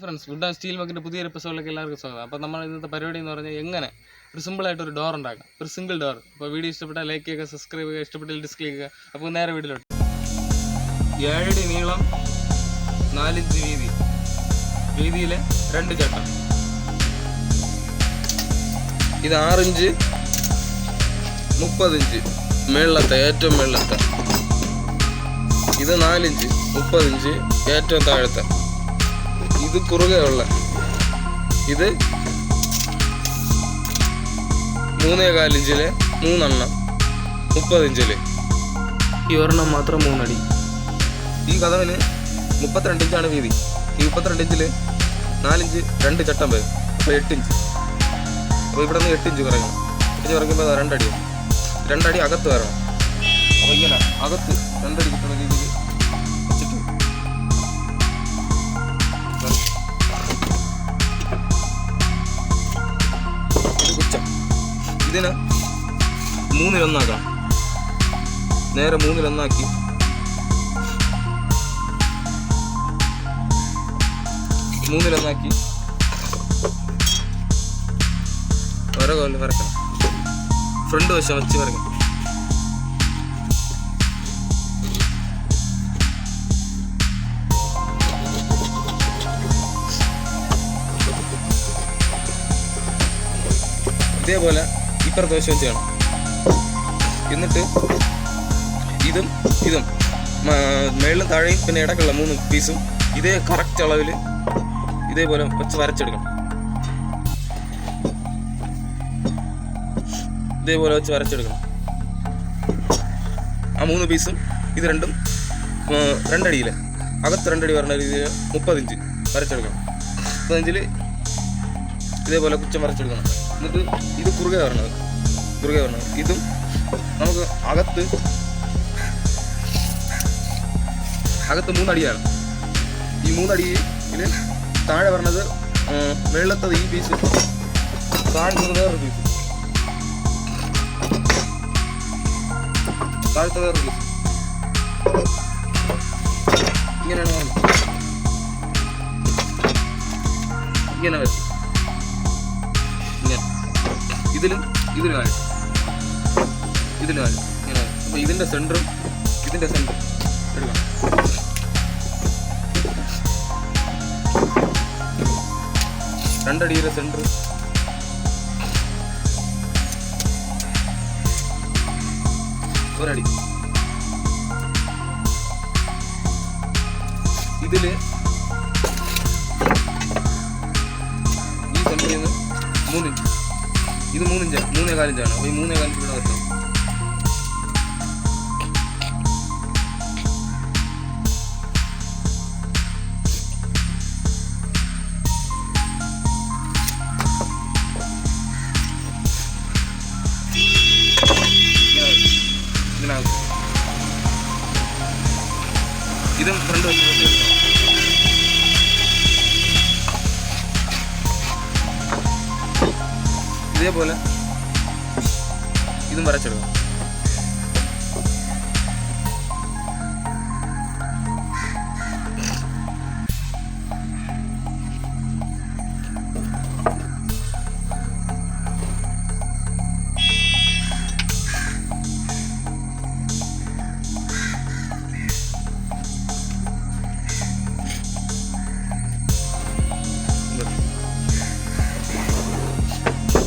Friends, would and steel മെക്കിൻ്റെ പുതിയൊരു എപ്പിസോഡിലേക്ക് എല്ലാവർക്കും സ്വാഗതം. അപ്പോൾ നമ്മൾ ഇന്നത്തെ പരിപാടി എന്ന് പറഞ്ഞാൽ എങ്ങനെ ഒരു സിമ്പിളായിട്ടൊരു ഡോർ ഉണ്ടാക്കാം, ഒരു സിംഗിൾ ഡോർ. അപ്പോൾ വീഡിയോ ഇഷ്ടപ്പെട്ടാൽ ലൈക്ക് ചെയ്യുക, സബ്സ്ക്രൈബ് ചെയ്യുക, ഇഷ്ടപ്പെട്ടാൽ ഡിസ്ലൈക്ക് ചെയ്യുക. അപ്പോൾ നേരെ വീഡിയോയിലോട്ട്. 7 അടി നീളം, 4 ഇഞ്ച് വീതി, വീതിയിലെ 2 ചട്ടം. ഇത് 6 ഇഞ്ച് 30 ഇഞ്ച് മേളിലത്തെ, ഏറ്റവും മേളിലത്തെ. ഇത് 4 ഇഞ്ച് 30 ഇഞ്ച് ഏറ്റവും താഴത്തെ. ഇത് കുറുകെ ഉള്ള, ഇത് 3.25 ഇഞ്ചിലെ 3 എണ്ണം 30 ഇഞ്ചില്. ഈ ഒരെണ്ണം മാത്രം 3 അടി. ഈ കതവിന് 32 ഇഞ്ചാണ് വീതി. ഈ 32 ഇഞ്ചിൽ 4 ഇഞ്ച് 2 ചട്ടം വരും, അപ്പോൾ 8 ഇഞ്ച്. അപ്പോൾ ഇവിടെ നിന്ന് 8 ഇഞ്ച് കുറയ്ക്കണം. 8 ഇഞ്ച് കുറയ്ക്കുമ്പോൾ 2 അടി, 2 അടി അകത്ത് വരണം. അപ്പോൾ ഇങ്ങനെ അകത്ത് 2 അടി കിട്ടുന്ന രീതിയിൽ വെച്ചിട്ട് ഇത് കുച്ചം. ഇതിന് 3-1 നേരെ 3-1 3-1 ഓരോ കോലിൽ വരക്കണം. ഫ്രണ്ട് വശം വെച്ച് വരക്കണം. ഇതേപോലെ ഇപ്പുറത്തെ വശം വെച്ച് ചെയ്യണം. എന്നിട്ട് ഇതും മേളിലും താഴെയും പിന്നെ ഇടയ്ക്കുള്ള 3 പീസും ഇതേ കറക്റ്റ് അളവിൽ ഇതേപോലെ വെച്ച് വരച്ചെടുക്കണം. ഇതേപോലെ വെച്ച് വരച്ചെടുക്കണം. ആ 3 പീസും ഇത് രണ്ടും 2 അടിയിൽ അകത്ത് 2 അടി പറഞ്ഞ രീതിയിൽ 30 ഇഞ്ച് വരച്ചെടുക്കണം. 30 ഇഞ്ചിൽ ഇതേപോലെ കുച്ചം വരച്ചെടുക്കണം. എന്നിട്ട് ഇത് കുറുകെ വരണത്. ഇതും നമുക്ക് അകത്ത് 3 അടിയാണ്. ഈ 3 അടിയിൽ താഴെ പറഞ്ഞത് വെള്ളത്തത് ഈ പീസ്, താഴത്തെ വേറൊരു പീസ്, താഴത്തെ വേറൊരു പീസ്. ഇങ്ങനെയാണ് പറഞ്ഞത്. ഇങ്ങനെ വെച്ച് ഇങ്ങനെ ഇതിലും കാര്യം ഇങ്ങനെ. അപ്പോൾ ഇതിൻ്റെ സെൻറ്ററും എടുക്കണം. 2 അടിയുടെ സെൻറ്റർ, ഒരടി. ഇതില് ഈ സെൻറ്ററിൽ നിന്ന് 3 ഇഞ്ച്, ഇത് 3 ഇഞ്ചാണ്, 3.25 ഇഞ്ചാണ്. അപ്പോൾ ഈ 3.25 ഇഞ്ച് ഇവിടെ വരണം. ഇതിനകത്ത് ഇതും ഫ്രണ്ട് വെച്ച് ഇതേപോലെ ഇതും വരച്ചെടുക്കണം.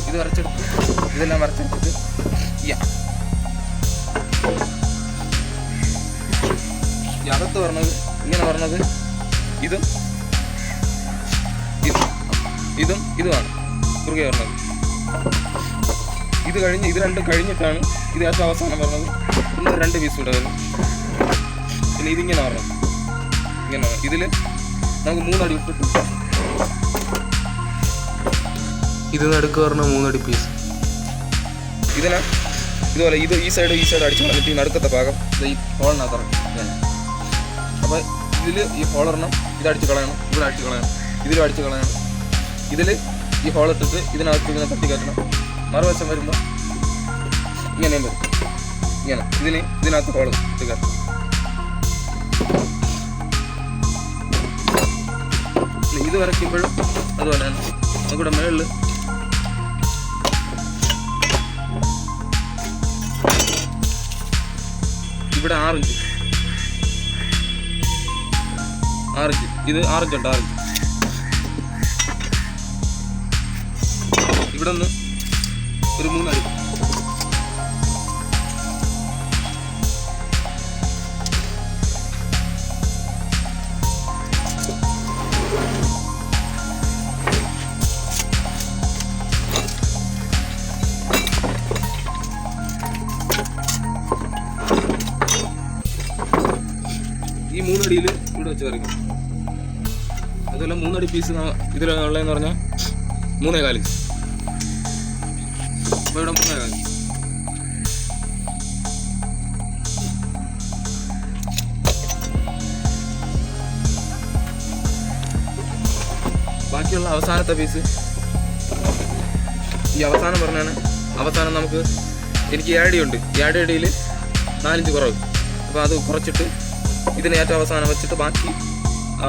ഇത് വരച്ചെടുത്ത് ഇതെല്ലാം വരച്ചെടുത്തിട്ട് ഈ അകത്ത് പറഞ്ഞത് ഇങ്ങനെ പറഞ്ഞത് ഇതുമാണ് കുറുകെ പറഞ്ഞത്. ഇത് കഴിഞ്ഞ് ഇത് രണ്ടും കഴിഞ്ഞിട്ടാണ് ഇത് ഏറ്റവും അവസാനം പറഞ്ഞത്. ഇന്ന് 2 പീസ് കൂടെ വരും. പിന്നെ ഇതിങ്ങനെ പറഞ്ഞത് ഇങ്ങനെ. ഇതിൽ നമുക്ക് 3 അടി ഇട്ടിട്ട് ഇത് നടുക്ക് പറഞ്ഞ 3 അടി പീസ്. ഇതുപോലെ ഈ സൈഡ് അടിച്ചു കളഞ്ഞിട്ട് ഈ നടുക്കത്തെ ഭാഗം ഈ ഹോളിനകത്ത് ഇങ്ങനെ. അപ്പോൾ ഇതിൽ ഈ ഹോളൊരെണ്ണം ഇത് അടിച്ച് കളയണം, ഇവിടെ അടിച്ച് കളയണം, ഇതിലും അടിച്ച് കളയണം. ഇതിൽ ഈ ഹോളിട്ടിട്ട് ഇതിനകത്ത് ഇങ്ങനെ തട്ടി കയറ്റണം. മറുവശം വരുമ്പോൾ ഇങ്ങനെയും വരും. ഇങ്ങനെ ഇതിനകത്ത് ഹോൾ ഇട്ട് കയറ്റണം. ഇത് വരയ്ക്കുമ്പോഴും അതുപോലെ തന്നെ നമുക്കിവിടെ മുകളിൽ ഇവിടെ 6 ഇഞ്ച് ഇത് 6 ഇഞ്ചുണ്ട് 6 ഇഞ്ച് ഇവിടെ നിന്ന് ഒരു 3 അടി ഈ 3 അടിയിൽ ഇവിടെ വെച്ച് വരയ്ക്കും. അതുപോലെ 3 അടി പീസ് ഇതിലുള്ളതെന്ന് പറഞ്ഞാൽ 3.25. അപ്പോൾ ഇവിടെ 3.25. ബാക്കിയുള്ള അവസാനത്തെ പീസ് ഈ അവസാനം പറഞ്ഞാണ്. അവസാനം നമുക്ക് എനിക്ക് ഏടിയുണ്ട്. ഏടിയടിയിൽ 4 ഇഞ്ച് കുറവ്. അപ്പോൾ അത് കുറച്ചിട്ട് ഇതിന് ഏറ്റവും അവസാനം വെച്ചിട്ട് ബാക്കി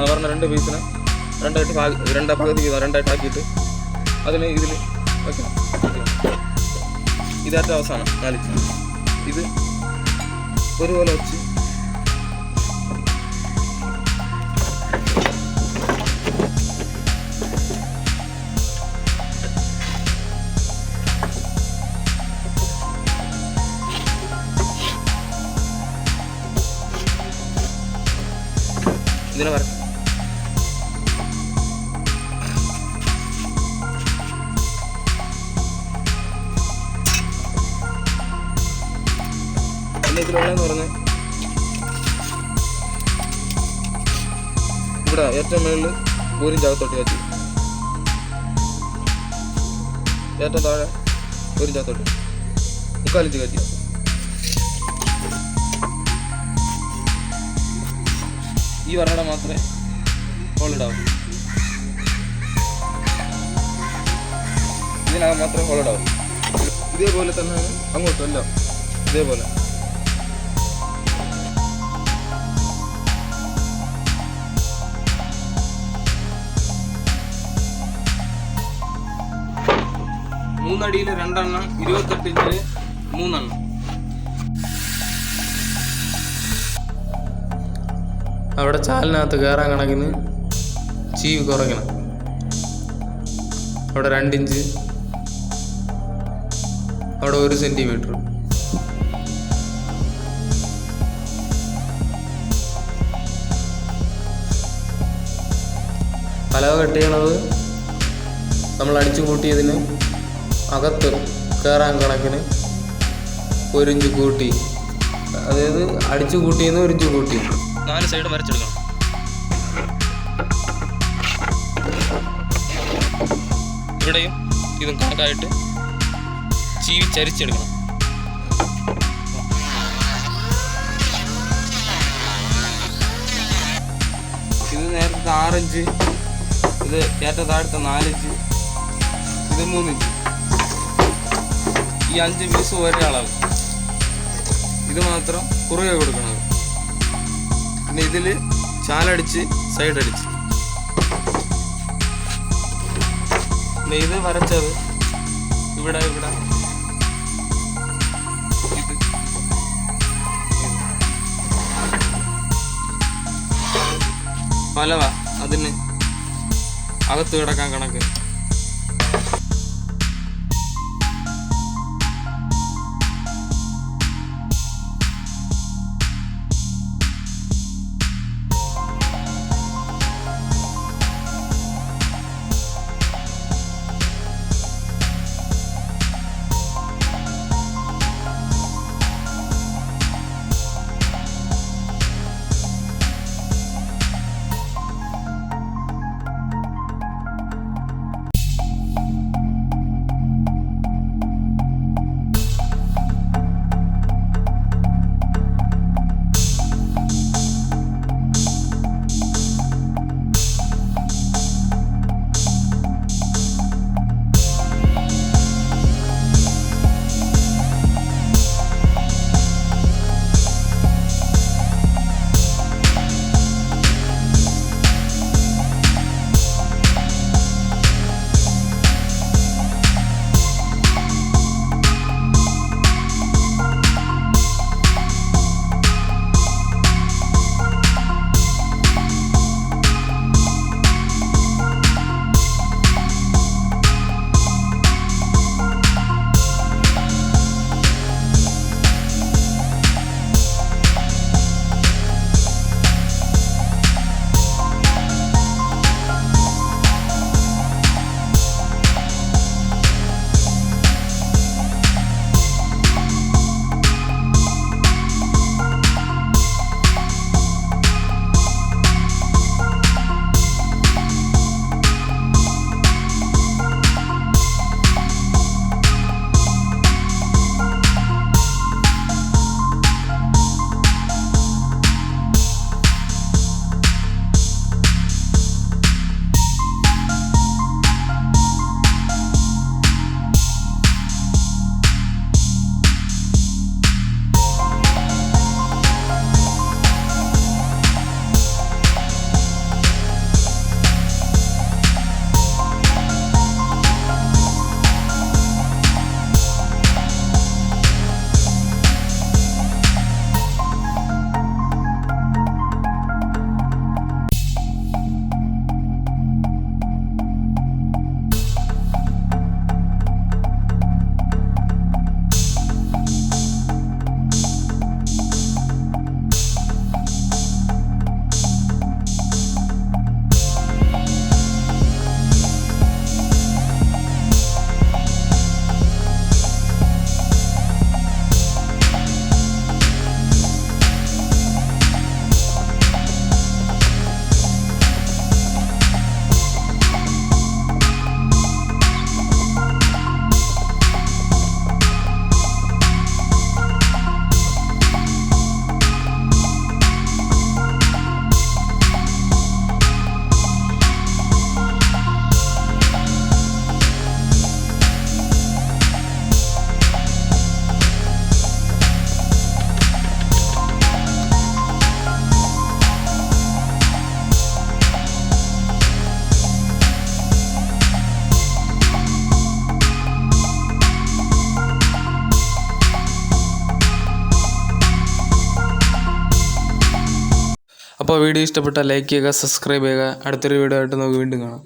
പറഞ്ഞ 2 പീസിനെ രണ്ടായിട്ടാക്കിയിട്ട് അതിന് ഇതിൽ വയ്ക്കണം. ഇത് ഏറ്റവും അവസാനം 4 ഇഞ്ച്. ഇത് ഒരുപോലെ വെച്ച് ഇതിനെ വരക്കാം. പിന്നെ ഇതിലുള്ളതെന്ന് പറഞ്ഞാൽ ഇവിടെ ഏറ്റവും മുകളിൽ 1 ഇഞ്ച് അകത്തോട്ട് വെച്ച് ഏറ്റവും താഴെ 1 ഇഞ്ച് അകത്തോട്ട് 3/4 ഇഞ്ച് കയറ്റി ഈ വരട മാത്രമേ ഹോളിടാവൂ. ഇതിനകം മാത്രമേ ഹോളിടാവൂ. ഇതേപോലെ തന്നെയാണ് അങ്ങോട്ടും എല്ലാം ഇതേപോലെ. മൂന്നടിയിൽ 2 എണ്ണം 28 ഇഞ്ചിൽ 3 എണ്ണം. അവിടെ ചാലിനകത്ത് കയറാൻ കണക്കിന് ചീവ് കുറയ്ക്കണം. അവിടെ 2 ഇഞ്ച്, അവിടെ 1 സെൻറ്റിമീറ്റർ. പലക കട്ട് ചെയ്യണത് നമ്മൾ അടിച്ചു കൂട്ടിയതിന് അകത്ത് കയറാൻ കണക്കിന് 1 ഇഞ്ച് കൂട്ടി, അതായത് അടിച്ചു കൂട്ടിയെന്ന് 1 ഇഞ്ച് കൂട്ടി 4 സൈഡ് വരച്ചെടുക്കണം. ഇവിടെയും ഇതും കണക്കായിട്ട് ചീവി ചരിച്ചെടുക്കണം. ഇത് നേരത്തെ 6 ഇഞ്ച്, ഇത് ഏറ്റവും താഴത്തെ 4 ഇഞ്ച്, ഇത് 3 ഇഞ്ച്. ഈ 5 പീസ് ഒരേ അളവ്. ഇത് മാത്രം കുറുകെ കൊടുക്കണം. പിന്നെ ഇതിൽ ചാലടിച്ച് സൈഡ് അടിച്ച്. പിന്നെ ഇത് വരച്ചത് ഇവിടെ ഇത് പലവ അതിന് അകത്ത് കിടക്കാൻ കണക്ക്. അപ്പോൾ വീഡിയോ ഇഷ്ടപ്പെട്ടാൽ ലൈക്ക് ചെയ്യുക, സബ്സ്ക്രൈബ് ചെയ്യുക. അടുത്തൊരു വീഡിയോ ആയിട്ട് നമുക്ക് വീണ്ടും കാണാം.